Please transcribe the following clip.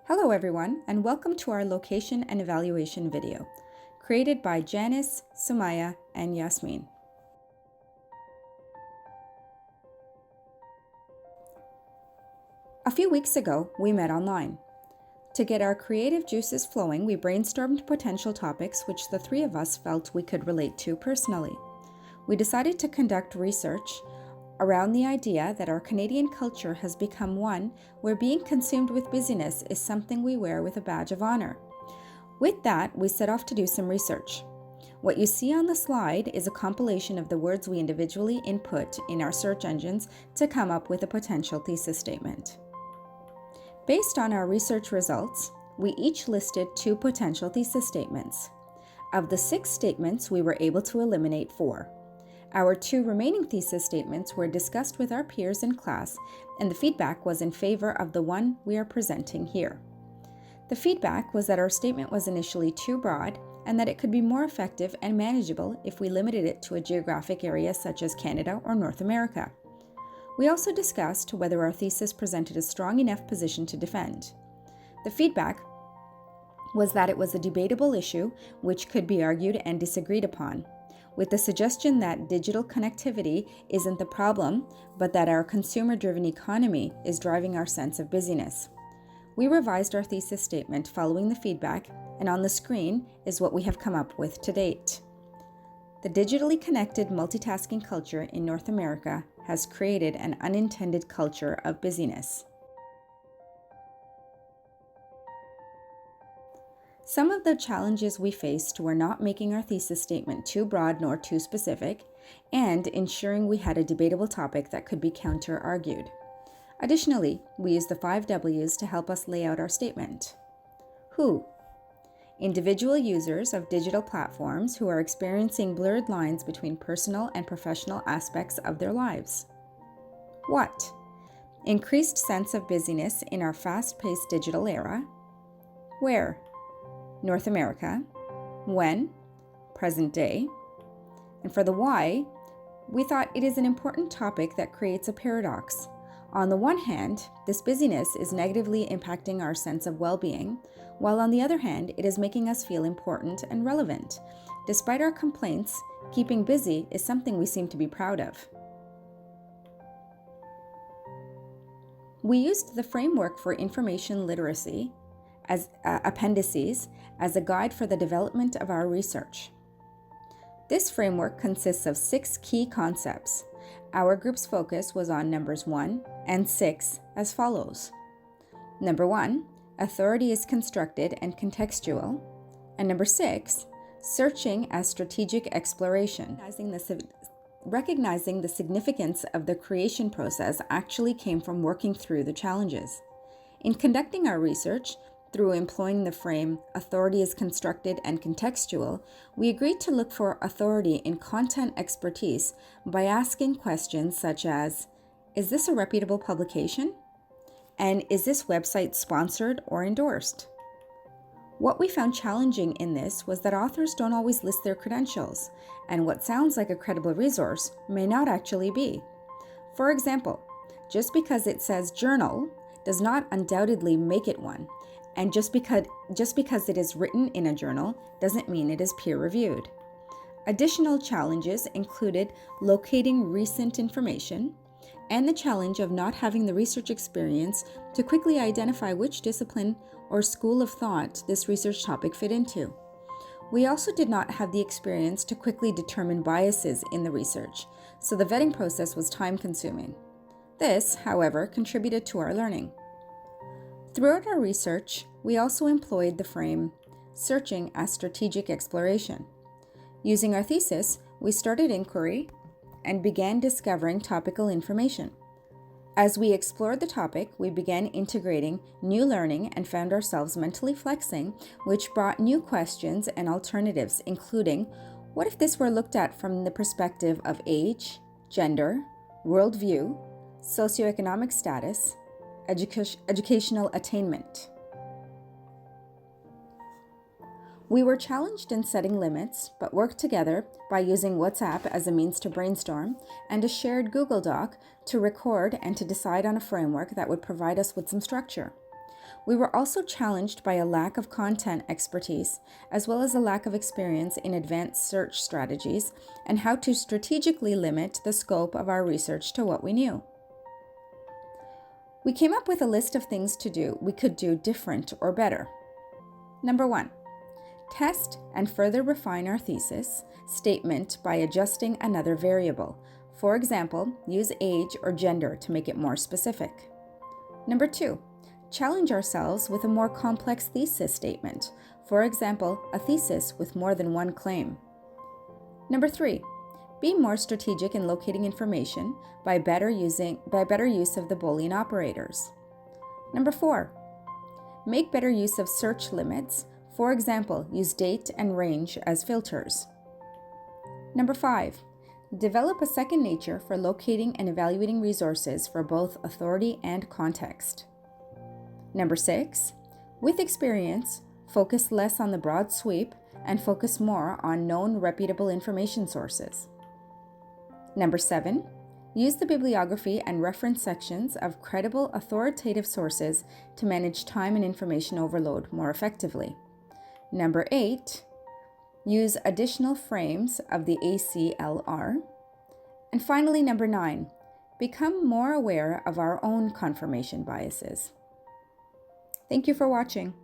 Hello everyone, and welcome to our location and evaluation video, created by Janice, Sumayya, and Yasmeen. A few weeks ago, we met online. To get our creative juices flowing, we brainstormed potential topics which the three of us felt we could relate to personally. We decided to conduct research around the idea that our Canadian culture has become one where being consumed with busyness is something we wear with a badge of honor. With that, we set off to do some research. What you see on the slide is a compilation of the words we individually input in our search engines to come up with a potential thesis statement. Based on our research results, we each listed 2 potential thesis statements. Of the 6 statements, we were able to eliminate 4. Our 2 remaining thesis statements were discussed with our peers in class, and the feedback was in favor of the one we are presenting here. The feedback was that our statement was initially too broad and that it could be more effective and manageable if we limited it to a geographic area such as Canada or North America. We also discussed whether our thesis presented a strong enough position to defend. The feedback was that it was a debatable issue which could be argued and disagreed upon, with the suggestion that digital connectivity isn't the problem, but that our consumer-driven economy is driving our sense of busyness. We revised our thesis statement following the feedback, and on the screen is what we have come up with to date. The digitally connected multitasking culture in North America has created an unintended culture of busyness. Some of the challenges we faced were not making our thesis statement too broad nor too specific, and ensuring we had a debatable topic that could be counter-argued. Additionally, we used the 5 W's to help us lay out our statement. Who? Individual users of digital platforms who are experiencing blurred lines between personal and professional aspects of their lives. What? Increased sense of busyness in our fast-paced digital era. Where? North America. When? Present day. And for the why, we thought it is an important topic that creates a paradox. On the one hand, this busyness is negatively impacting our sense of well-being, while on the other hand, it is making us feel important and relevant. Despite our complaints, keeping busy is something we seem to be proud of. We used the framework for information literacy as appendices as a guide for the development of our research. This framework consists of 6 key concepts. Our group's focus was on numbers 1 and 6 as follows. Number 1, authority is constructed and contextual. And number 6, searching as strategic exploration. Recognizing the significance of the creation process actually came from working through the challenges. In conducting our research, through employing the frame, authority is constructed and contextual, we agreed to look for authority in content expertise by asking questions such as, is this a reputable publication? And is this website sponsored or endorsed? What we found challenging in this was that authors don't always list their credentials, and what sounds like a credible resource may not actually be. For example, just because it says journal does not undoubtedly make it one. And just because it is written in a journal doesn't mean it is peer-reviewed. Additional challenges included locating recent information and the challenge of not having the research experience to quickly identify which discipline or school of thought this research topic fit into. We also did not have the experience to quickly determine biases in the research, so the vetting process was time-consuming. This, however, contributed to our learning. Throughout our research, we also employed the frame, searching as strategic exploration. Using our thesis, we started inquiry and began discovering topical information. As we explored the topic, we began integrating new learning and found ourselves mentally flexing, which brought new questions and alternatives, including, what if this were looked at from the perspective of age, gender, worldview, socioeconomic status, educational attainment? We were challenged in setting limits, but worked together by using WhatsApp as a means to brainstorm and a shared Google Doc to record and to decide on a framework that would provide us with some structure. We were also challenged by a lack of content expertise, as well as a lack of experience in advanced search strategies and how to strategically limit the scope of our research to what we knew. We came up with a list of things we could do different or better. Number 1, test and further refine our thesis statement by adjusting another variable. For example, use age or gender to make it more specific. Number 2, challenge ourselves with a more complex thesis statement. For example, a thesis with more than one claim. Number 3, be more strategic in locating information by better use of the Boolean operators. Number 4, make better use of search limits. For example, use date and range as filters. Number 5, develop a second nature for locating and evaluating resources for both authority and context. Number 6, with experience, focus less on the broad sweep and focus more on known reputable information sources. Number 7, use the bibliography and reference sections of credible authoritative sources to manage time and information overload more effectively. Number 8, use additional frames of the ACLR. And finally, number 9, become more aware of our own confirmation biases. Thank you for watching.